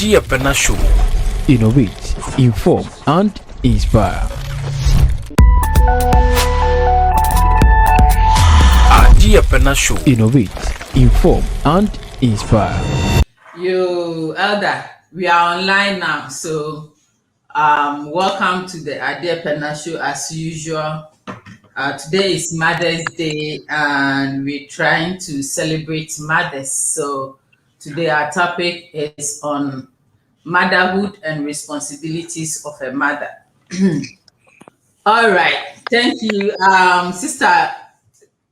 Adiepena Show. Innovate, inform, and inspire. Adiepena Show. Innovate, inform, and inspire. Yo, Elder, we are online now, so welcome to the Adiepena Show as usual. Today is Mother's Day, and we're trying to celebrate mothers. So today our topic is on motherhood and responsibilities of a mother. All right, thank you, Sister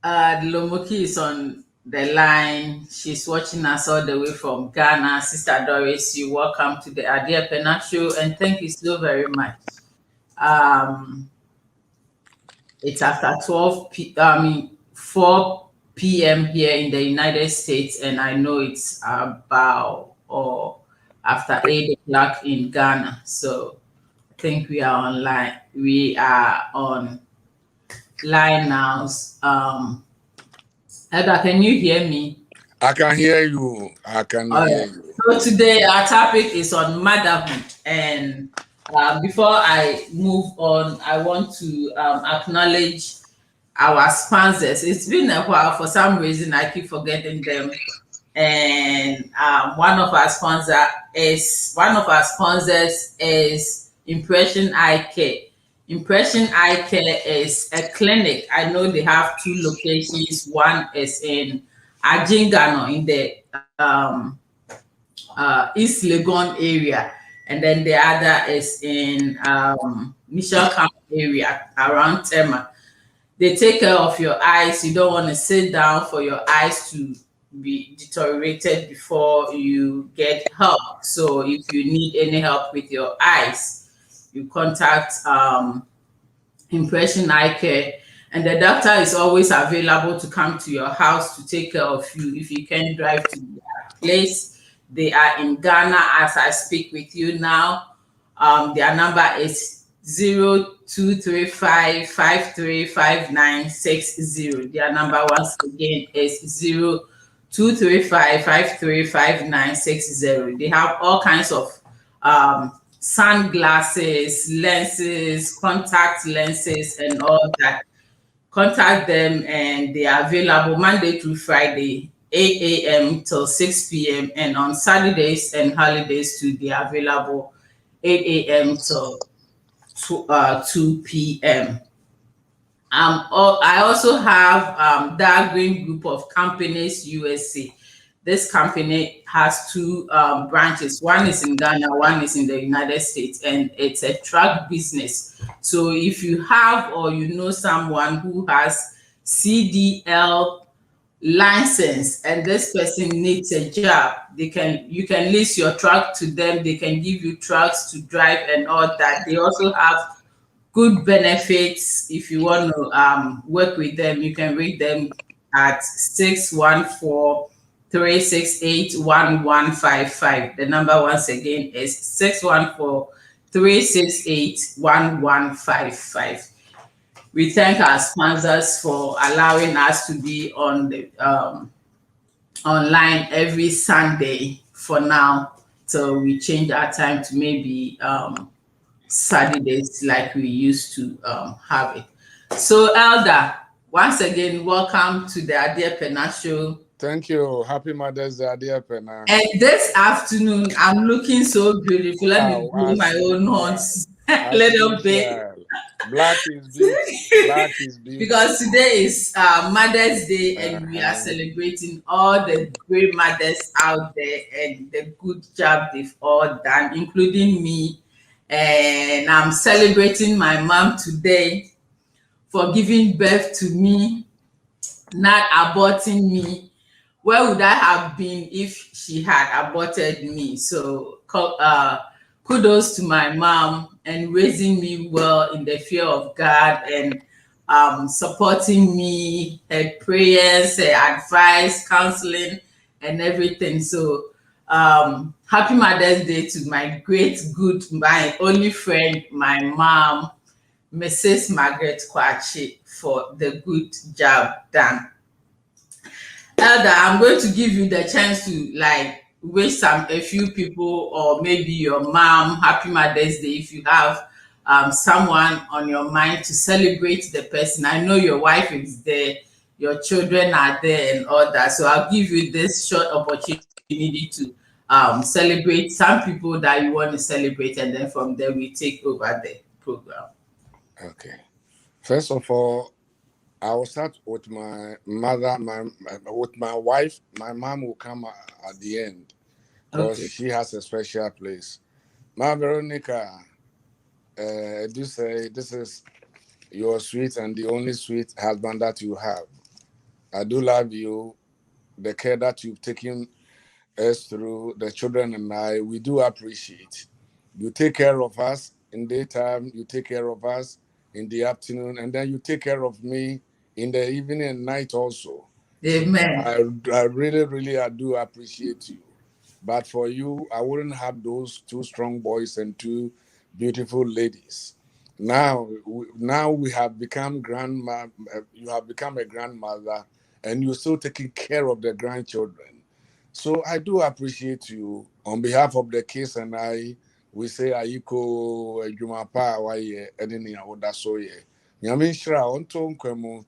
Lomoki is on the line. She's watching us all the way from Ghana. Sister Doris, you welcome to the Adiepena Show, and thank you so very much. It's after 4 p.m. here in the United States, and I know it's about or after 8 o'clock in Ghana. So I think we are online. We are on line now. Edda, can you hear me? I can hear you. I can hear you. So today our topic is on motherhood, and before I move on, I want to acknowledge our sponsors. It's been a while. For some reason, I keep forgetting them. And one of our sponsors is Impression Eye Care. Impression Eye Care is a clinic. I know they have two locations. One is in Ajingano in the East Legon area, and then the other is in Michelle Camp area around Tema. They take care of your eyes. You don't want to sit down for your eyes to be deteriorated before you get help. So if you need any help with your eyes, you contact Impression Eye Care, and the doctor is always available to come to your house to take care of you if you can drive to their place. They are in Ghana as I speak with you now. Their number is 0235535960. Their number once again is 0235535960. They have all kinds of sunglasses, lenses, contact lenses, and all that. Contact them, and they are available Monday through Friday, 8 a.m. till 6 p.m. and on Saturdays and holidays too, they are available 8 a.m. till 2 p.m. I also have Dark Green Group of Companies USA. This company has two branches. One is in Ghana, one is in the United States, and it's a truck business. So if you have or you know someone who has CDL license and this person needs a job, you can lease your truck to them. They can give you trucks to drive and all that. They also have good benefits. If you want to work with them, you can reach them at 614-368-1155. The number once again is 614-368-1155. We thank our sponsors for allowing us to be on the online every Sunday for now, till we change our time to maybe Saturdays like we used to have it. So Elder, once again, welcome to the Adiepena Show. Thank you. Happy Mother's Day, Adiepena. And this afternoon, I'm looking so beautiful. Let me blow my own horns a little bit. Black is beautiful. Black is beautiful. Because today is Mother's Day, and we are celebrating all the great mothers out there and the good job they've all done, including me. And I'm celebrating my mom today for giving birth to me, not aborting me. Where would I have been if she had aborted me? So kudos to my mom and raising me well in the fear of God, and supporting me, her prayers, her advice, counseling, and everything. So happy Mother's Day to my my only friend, my mom, Mrs. Margaret Kwachi, for the good job done. Elder, I'm going to give you the chance to wish a few people, or maybe your mom, happy Mother's Day if you have someone on your mind to celebrate the person. I know your wife is there, your children are there, and all that. So I'll give you this short opportunity to celebrate some people that you want to celebrate, and then from there we take over the program. Okay. First of all, I will start with my mother, with my wife. My mom will come at the end because Okay. she has a special place. Ma Veronica, do say this is your sweet and the only sweet husband that you have. I do love you. The care that you've taken us through, the children and I, we do appreciate. You take care of us in daytime, you take care of us in the afternoon, and then you take care of me in the evening and night also. Amen. I really, really, I do appreciate you. But for you, I wouldn't have those two strong boys and two beautiful ladies. Now we have become grandma. You have become a grandmother, and you're still taking care of the grandchildren. So I do appreciate you. On behalf of the kids and I, we say Aiko Jumapa Waye Edenia Odasoye. Nyamishra onto nkwemu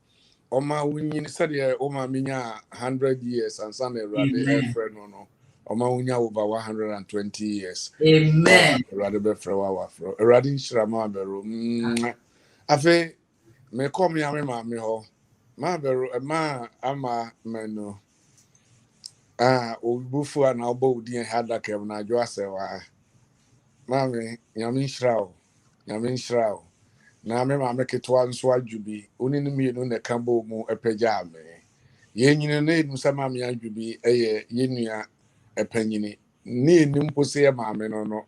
Oma winyin said Oma minya 100 years and son Rade Amen. friend no. Oma winya over 120 years. Amen. Rade befrewa wafro. Radin Shrama Bero. Afe me come ya me ma me ho. Ma bero ma ama menu. Obufu na obo udin hada kem na jo asewa. Mami, nyame nhyira wo. Na me ma meketoa nso adwubi. Oni no mienu na kambo mu epagya me. Ye nyine na enu sama me adwubi eye yenua epanyini. Ni enu mpose ye ma me no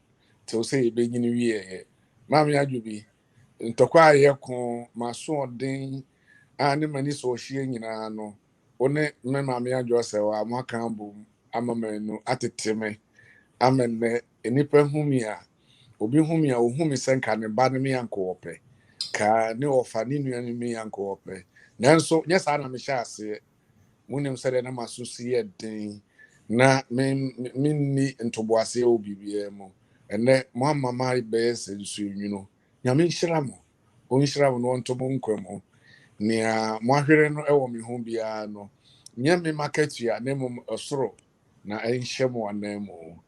te o se ebe nyine wie. Ma me adwubi. Ntokwa aye ko maso odin ne mani so hie nyina no. One me ma me adwo se wa amakambo amamanu ateteme. Amenne enipa humi a obi humi a ohumi senka ne ba ne me yanko ope ka ne ofa ne nua ne me yanko ope nanso nyesa na me hya ase munim sede na masusi eden na minni ntoboase obibie mu ene mo amama be sensu nwuno nyame nhyira mo onhyira mo no ntobo nkwamo nia mo ahwere no ewo me ho bia no nyame marketia ne mo osoro na enhye mo anamo.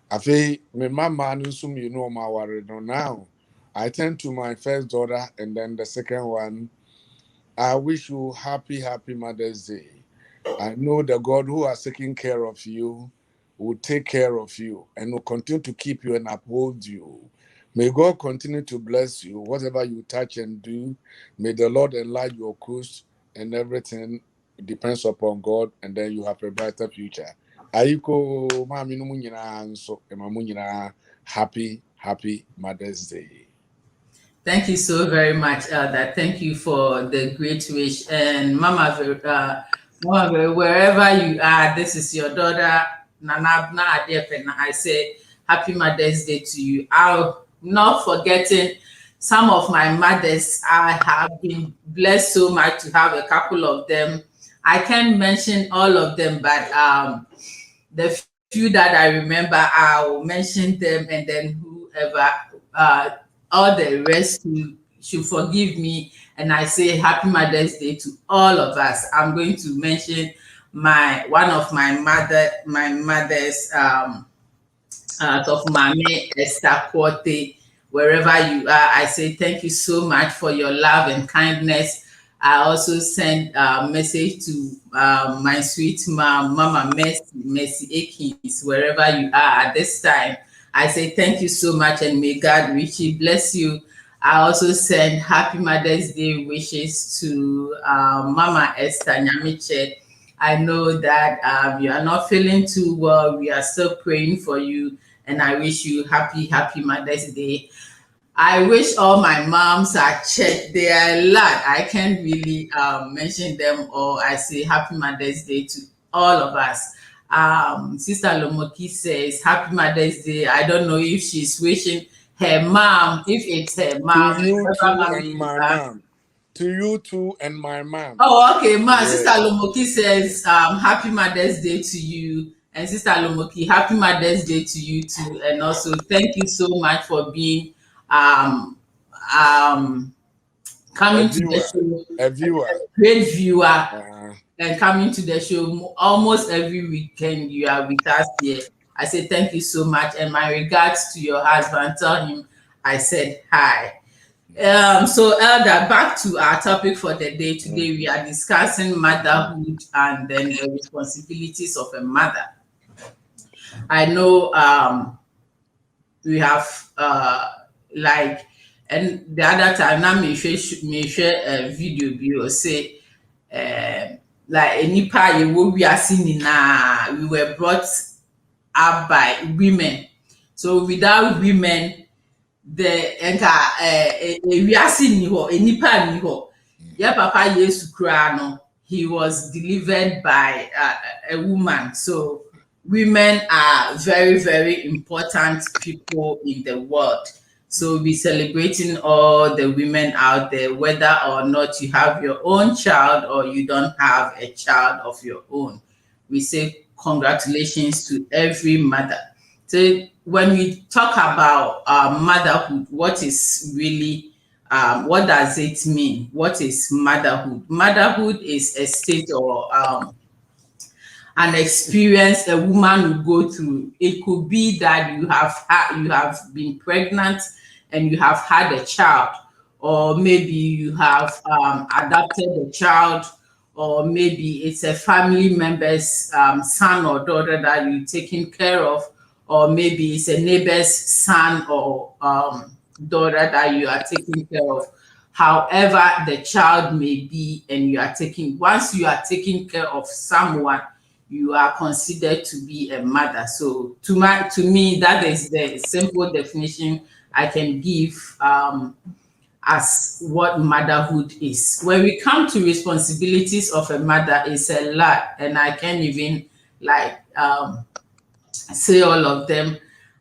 Afi me mama nso mi no ma ware no now. I turn to my first daughter and then the second one. I wish you happy Mother's Day. I know the God who has taken care of you will take care of you and will continue to keep you and uphold you. May God continue to bless you, whatever you touch and do. May the Lord enlarge your course and everything depends upon God, and then you have a brighter future. Aiko mami no munyina nso ema munyina happy Mother's Day. Thank you so very much, Elder. Thank you for the great wish. And Mama, wherever you are, this is your daughter, Nana Adiepena. I say happy Mother's Day to you. I'll not forgetting some of my mothers. I have been blessed so much to have a couple of them. I can't mention all of them, but the few that I remember, I'll mention them, and then whoever, all the rest should forgive me. And I say happy Mother's Day to all of us. I'm going to mention one of my mother's of Mame Esther Quote. Wherever you are, I say thank you so much for your love and kindness. I also send a message to my sweet mom, Mama Mercy Akins, wherever you are at this time. I say thank you so much and may God richly bless you. I also send happy Mother's Day wishes to Mama Esther Nyamiche. I know that you are not feeling too well. We are still praying for you, and I wish you happy Mother's Day. I wish all my moms are checked. They are a lot. I can't really mention them all. I say happy Mother's Day to all of us. Sister Lomoki says happy Mother's Day. I don't know if she's wishing her mom, if it's her mom. To you too and my mom. To you too and my mom. Oh, okay, ma. Yeah. Sister Lomoki says happy Mother's Day to you. And Sister Lomoki, happy Mother's Day to you too. And also thank you so much for being coming to the show. A viewer. Great viewer. And coming to the show almost every weekend. You are with us here. I say thank you so much. And my regards to your husband. Tell him I said hi. So Elder, back to our topic for the day. Today we are discussing motherhood and then the responsibilities of a mother. I know we have like, and the other time now me share a video be say like nipa we are seeing na we were brought up by women. So without women, the we are seeing nipa ni ho. Yeah, Papa Yesu Krano, he was delivered by a woman. So women are very, very important people in the world. So we're celebrating all the women out there, whether or not you have your own child or you don't have a child of your own. We say congratulations to every mother. So when we talk about motherhood, what is really, what does it mean? What is motherhood? Motherhood is a state or an experience a woman will go through. It could be that you have been pregnant and you have had a child, or maybe you have adopted a child, or maybe it's a family member's son or daughter that you're taking care of, or maybe it's a neighbor's son or daughter that you are taking care of. However the child may be, and once you are taking care of someone, you are considered to be a mother. So to me, that is the simple definition I can give as what motherhood is. When we come to responsibilities of a mother, it's a lot, and I can't even like say all of them.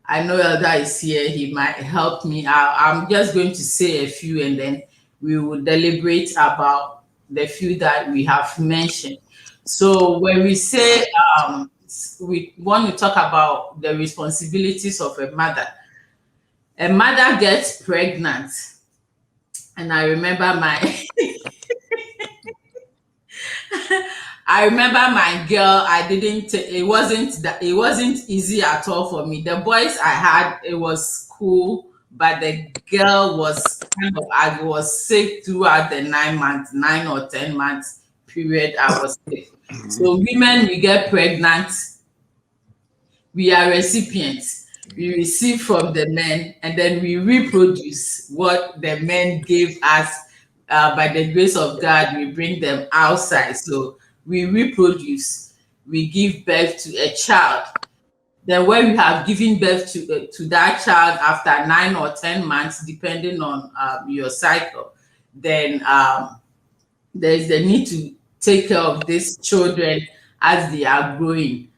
I know Elder is here, he might help me. I'm just going to say a few, and then we will deliberate about the few that we have mentioned. So when we say we want to talk about the responsibilities of a mother gets pregnant, and I remember my girl. It wasn't easy at all for me. The boys I had, it was cool, but the girl was I was sick throughout the 9 or 10 months period I was sick. So women, we get pregnant, we are recipients. We receive from the men, and then we reproduce what the men gave us. By the grace of God, we bring them outside. So we reproduce, we give birth to a child. Then when we have given birth to that child after 9 or 10 months, depending on your cycle, then there's the need to take care of these children as they are growing.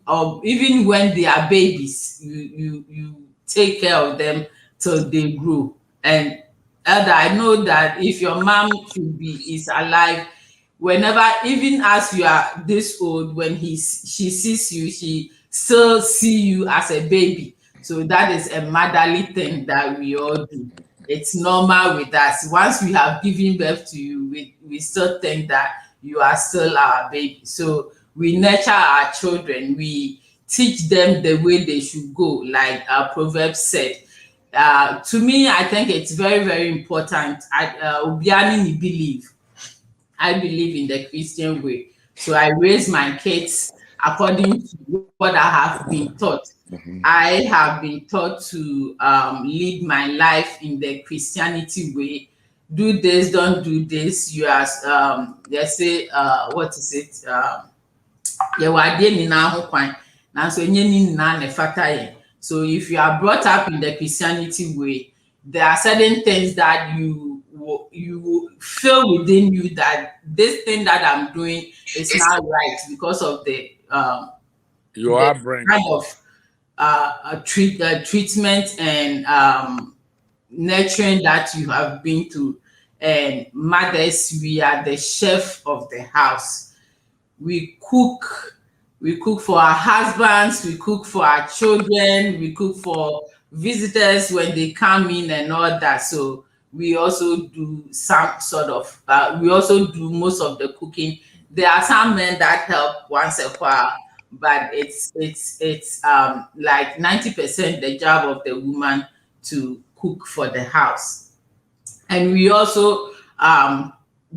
Or even when they are babies, you take care of them till they grow. And Elder, I know that if your mom is alive, whenever, even as you are this old, when she sees you, she still see you as a baby. So that is a motherly thing that we all do. It's normal with us. Once we have given birth to you, we still think that you are still our baby. So we nurture our children. We teach them the way they should go, like Proverbs said. To me, I think it's very, very important. I believe in the Christian way. So I raise my kids according to what I have been taught. I have been taught to lead my life in the Christianity way. Do this, don't do this. You are, they say, what is it? So if you are brought up in the Christianity way, there are certain things that you feel within you that this thing that I'm doing is not right because of the kind of treatment and nurturing that you have been through. And mothers, we are the chef of the house. We cook, We cook for our husbands, we cook for our children, we cook for visitors when they come in and all that. So we also do some sort of, we also do most of the cooking. There are some men that help once a while, but it's like 90% the job of the woman to cook for the house. And we also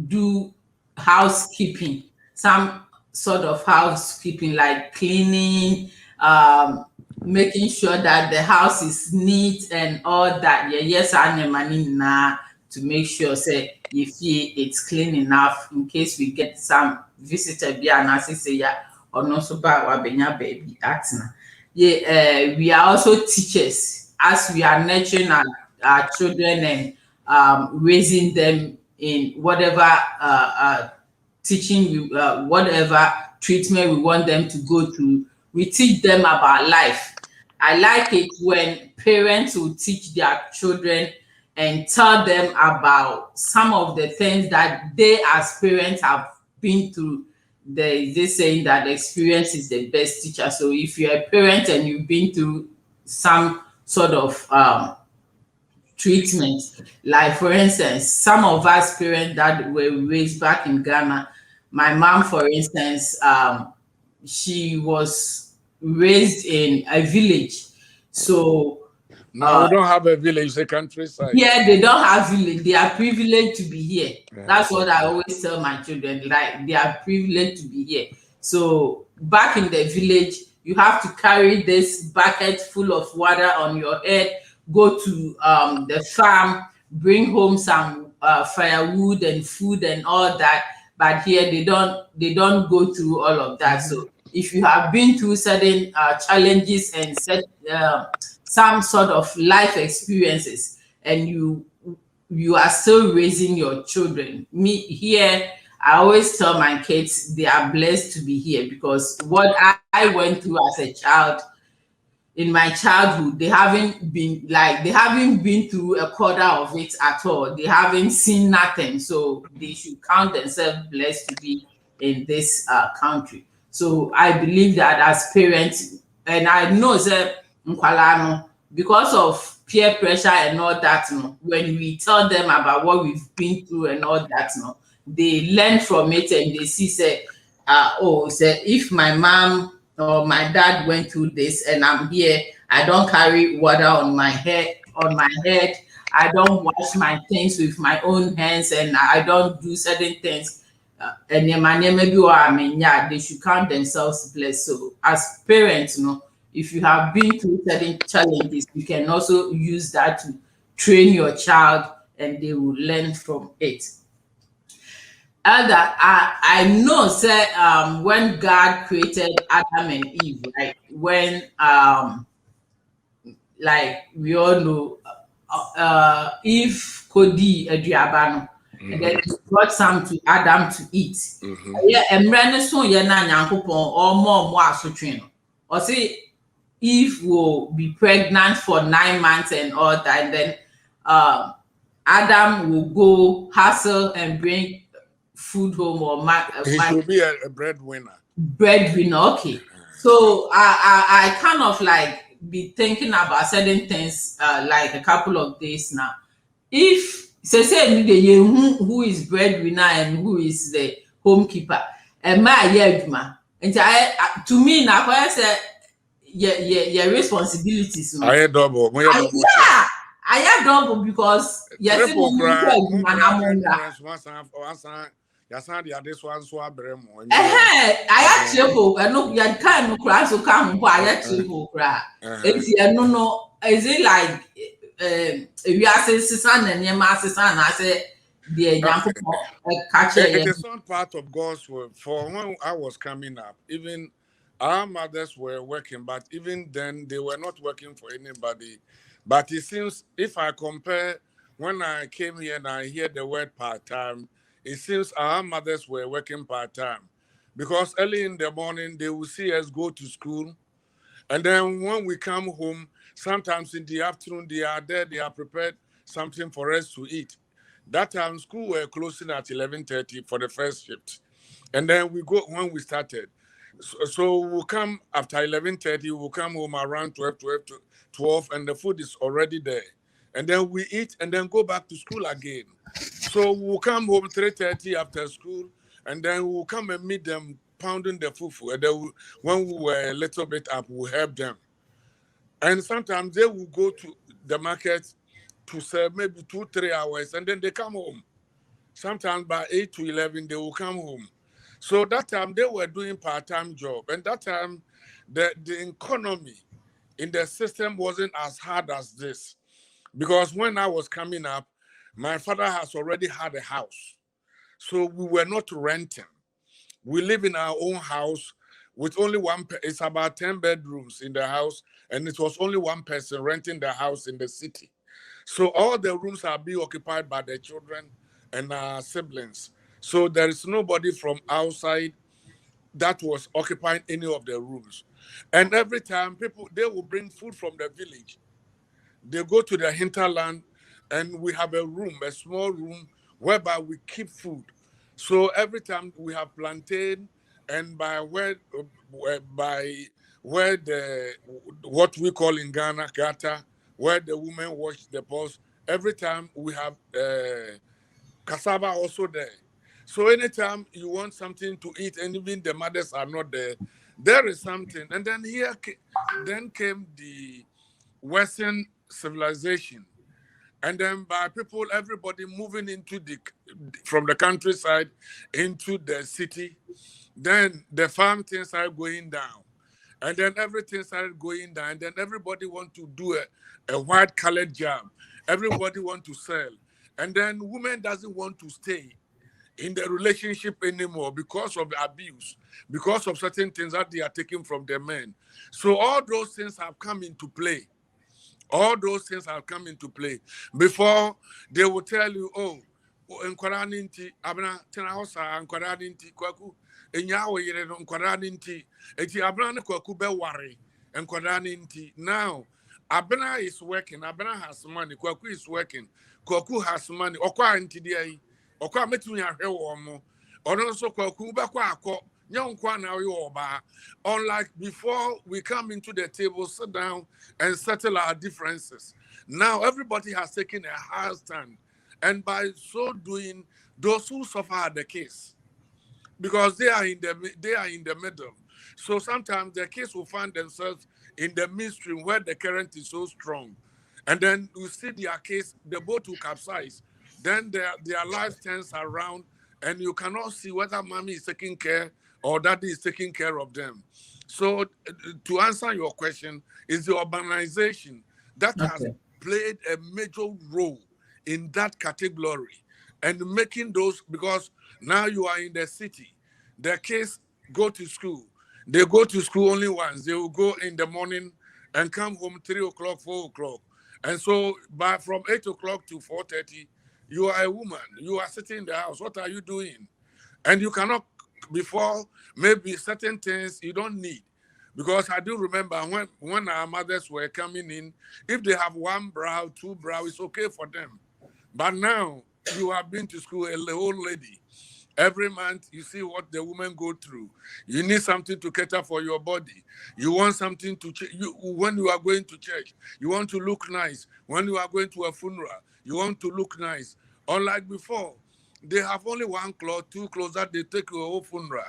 do housekeeping, some sort of housekeeping like cleaning, making sure that the house is neat and all that. Yeah, yes, I'm money now to make sure say if it's clean enough in case we get some visitor be and I say yeah or no so bad baby acting. Yeah, we are also teachers as we are nurturing our children and raising them in whatever teaching, whatever treatment we want them to go through. We teach them about life. I like it when parents will teach their children and tell them about some of the things that they as parents have been through. They saying that experience is the best teacher. So if you're a parent and you've been through some sort of treatment, like for instance, some of us parents that were raised back in Ghana, my mom, for instance, she was raised in a village. So now we don't have a village, a countryside. Yeah, they don't have village. They are privileged to be here. Yeah, that's what I always tell my children. Like they are privileged to be here. So back in the village, you have to carry this bucket full of water on your head, go to the farm, bring home some firewood and food and all that. But here they don't go through all of that. So if you have been through certain challenges and some sort of life experiences and you are still raising your children. Me here, I always tell my kids they are blessed to be here because what I went through as a child in my childhood, they haven't been through a quarter of it at all. They haven't seen nothing. So they should count themselves blessed to be in this country. So I believe that as parents, and I know that because of peer pressure and all that, when we tell them about what we've been through and all that, they learn from it and they see say, if my mom or my dad went through this and I'm here, I don't carry water on my head, I don't wash my things with my own hands, and I don't do certain things. And they should count themselves blessed. So as parents, if you have been through certain challenges, you can also use that to train your child and they will learn from it. Elder, I know that when God created Adam and Eve, right? When like we all know, Eve Kodi Adriabano, and then he brought some to Adam to eat. Yeah, and Brandon so or more so train. Or say Eve will be pregnant for 9 months and all that, and then Adam will go hustle and bring food home or he should be a breadwinner. Breadwinner, okay. So I kind of like be thinking about certain things like a couple of days now. If say who is breadwinner and who is the homekeeper, and my and to me now I say your responsibilities. I double. I have double because yes, I had triple. I know you can't no class so come I had triple cry. Is it like if you are saying son and your master son, I said the catcher. It is not part of God's work. For when I was coming up, even our mothers were working, but even then they were not working for anybody. But it seems if I compare when I came here and I hear the word part-time, it seems our mothers were working part-time. Because early in the morning, they will see us go to school. And then when we come home, sometimes in the afternoon, they are there, they are prepared something for us to eat. That time, school were closing at 11:30 for the first shift. And then we go, when we started, So we'll come after 11:30, we'll come home around 12, and the food is already there. And then we eat and then go back to school again. So we'll come home 3:30 after school, and then we'll come and meet them pounding the fufu. And then when we were a little bit up, we'll help them. And sometimes they will go to the market to sell maybe 2-3 hours, and then they come home. Sometimes by 8 to 11, they will come home. So that time they were doing part-time job. And that time the economy in the system wasn't as hard as this. Because when I was coming up, my father has already had a house. So we were not renting. We live in our own house with only it's about 10 bedrooms in the house. And it was only one person renting the house in the city. So all the rooms are being occupied by the children and our siblings. So there is nobody from outside that was occupying any of the rooms. And every time they will bring food from the village. They go to the hinterland and we have a small room whereby we keep food. So every time we have plantain, and by where what we call in Ghana, gata, where the women wash the pots, every time we have cassava also there. So anytime you want something to eat, and even the mothers are not there, there is something. And then then came the Western civilization. And then by everybody moving from the countryside into the city, then the farm things started going down. And then everything started going down. And then everybody want to do a white colored job. Everybody want to sell. And then women doesn't want to stay in the relationship anymore because of the abuse, because of certain things that they are taking from the men. So all those things have come into play. All those things have come into play. Before, they will tell you, oh, nkwadaa abna tena hosa nkwadaa ninti kwaku enyawo yere no nkwadaa ninti eti abna ne kwaku be ware nkwadaa ninti. Now abna is working, abna has money, kwaku is working, kwaku has money. Okwa nti dia yi okwa metumi ahwe wo mo ono so kwaku be kwa akọ nyankwa na we oba. Unlike before, we come into the table, sit down and settle our differences. Now everybody has taken a hard stand. And by so doing, those who suffer are the case, because they are in the middle. So sometimes the case will find themselves in the midstream where the current is so strong, and then you see their case, the boat will capsize. Then their life turns around, and you cannot see whether mommy is taking care or daddy is taking care of them. So to answer your question, is the urbanization that has played a major role in that category, and making those, because now you are in the city, the kids go to school. They go to school only once. They will go in the morning and come home 3 o'clock, 4 o'clock. And so from 8 o'clock to 4:30, you are a woman. You are sitting in the house. What are you doing? And you cannot, before, maybe certain things you don't need. Because I do remember when our mothers were coming in, if they have 1 brow, 2 brow, it's okay for them. But now you have been to school, a old lady. Every month you see what the women go through. You need something to cater for your body. You want something to when you are going to church, you want to look nice. When you are going to a funeral, you want to look nice. Unlike before, they have only 1 cloth, 2 clothes that they take to a whole funeral.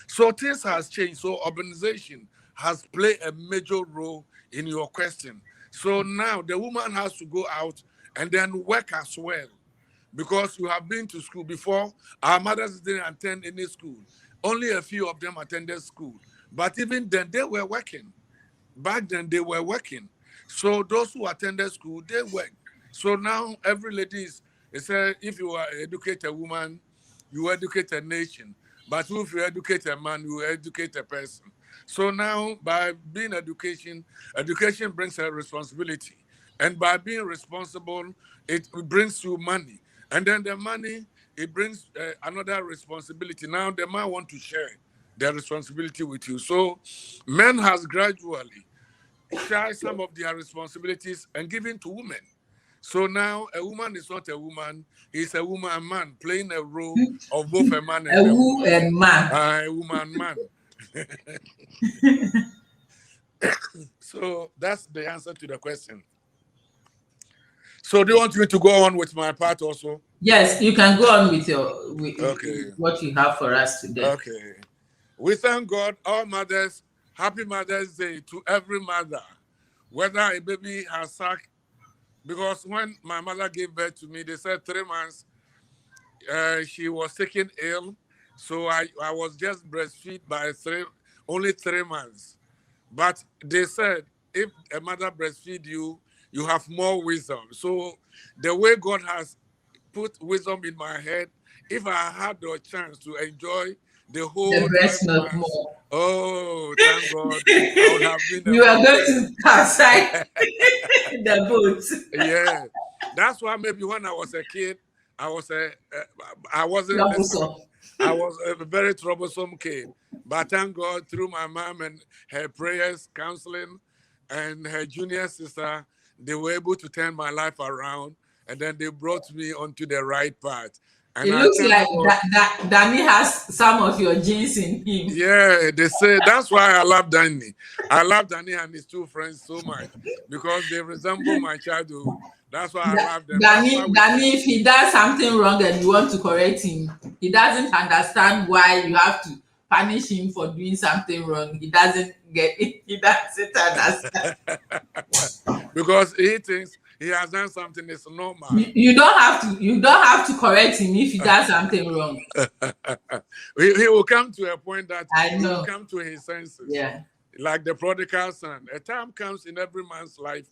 So things has changed. So urbanization has played a major role in your question. So now the woman has to go out and then work as well, because you have been to school before. Our mothers didn't attend any school. Only a few of them attended school. But even then, they were working. Back then, they were working. So those who attended school, they work. So now every lady if you are educate a woman, you educate a nation. But if you educate a man, you educate a person. So now, by being education brings a responsibility. And by being responsible, it brings you money. And then the money, it brings another responsibility. Now the man want to share their responsibility with you. So men has gradually shared some of their responsibilities and given to women. So now a woman is not a woman, he's a woman man, playing a role of both a man and a woman. And man. A woman man. So that's the answer to the question. So do you want me to go on with my part also? Yes, you can go on with your Okay. what you have for us today. Okay. We thank God, all mothers. Happy Mother's Day to every mother, whether a baby has sucked. Because when my mother gave birth to me, they said 3 months she was taken ill. So I was just breastfeed by only 3 months. But they said if a mother breastfeed you, you have more wisdom. So the way God has put wisdom in my head, if I had the chance to enjoy the whole breast 12 milk months, more. oh, thank God, I would have been. You are going to outside the boat. Yeah, that's why maybe when I was a kid, I wasn't listening. I was a very troublesome kid. But thank God, through my mom and her prayers, counseling, and her junior sister, they were able to turn my life around, and then they brought me onto the right path. And it looks like that Danny has some of your genes in him. Yeah, they say that's why I love Danny. I love Danny and his 2 friends so much because they resemble my childhood. That's why I love them. Danny, if he does something wrong and you want to correct him, he doesn't understand why you have to punish him for doing something wrong. He doesn't get it. He doesn't understand. Because he thinks he has done something that's normal. You don't have to correct him if he does something wrong. He will come to a point that he will come to his senses. Yeah. Like the prodigal son. A time comes in every man's life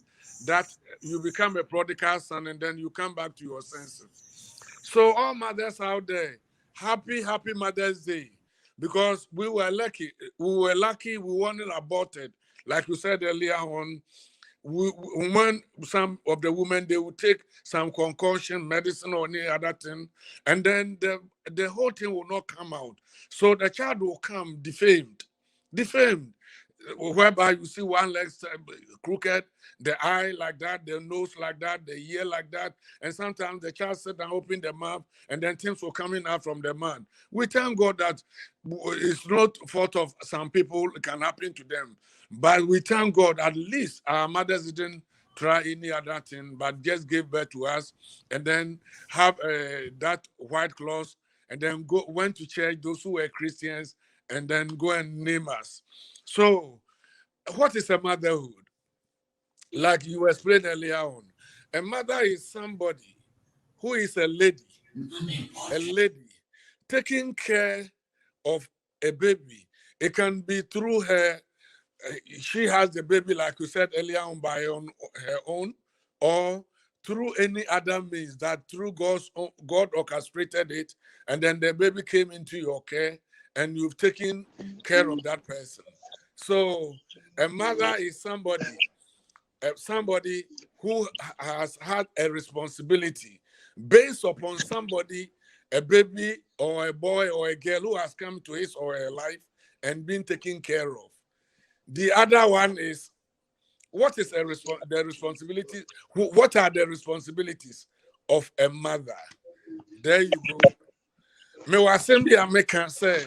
that you become a prodigal son and then you come back to your senses. So all mothers out there, happy Mother's Day. Because we were lucky. We weren't aborted. Like you said earlier on, some of the women, they would take some concoction, medicine or any other thing, and then the whole thing will not come out. So the child will come defamed, whereby you see one leg crooked, the eye like that, the nose like that, the ear like that, and sometimes the child sit and open the mouth, and then things will coming out from the mouth. We thank God that it's not fault of some people, it can happen to them. But we thank God at least our mothers didn't try any other thing, but just gave birth to us and then have that white cloth and then went to church, those who were Christians, and then go and name us. So what is a motherhood? Like you explained earlier on, a mother is somebody who is a lady taking care of a baby. It can be through her. She has the baby, like you said earlier on, by her own, or through any other means that through God orchestrated it, and then the baby came into your care, and you've taken care of that person. So a mother is somebody who has had a responsibility based upon somebody, a baby or a boy or a girl who has come to his or her life and been taken care of. The other one is, what is the responsibility? What are the responsibilities of a mother? There you go. Me was saying, I can say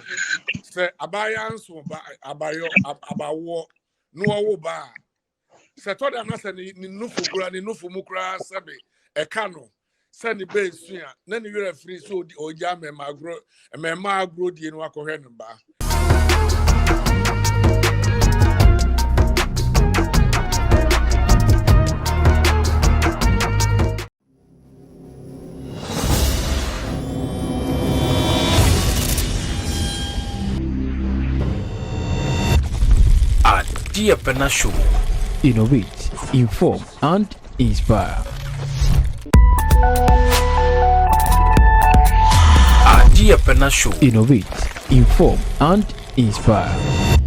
abayanso abawo no ba. Se to da na se ni nufu kura ni nufu mukura sabe e kano se ni be sua na ni were free so oja me magro die no akohwe no ba. Adiepena Show. Innovate, inform, and inspire. Adiepena Show. Innovate, inform, and inspire.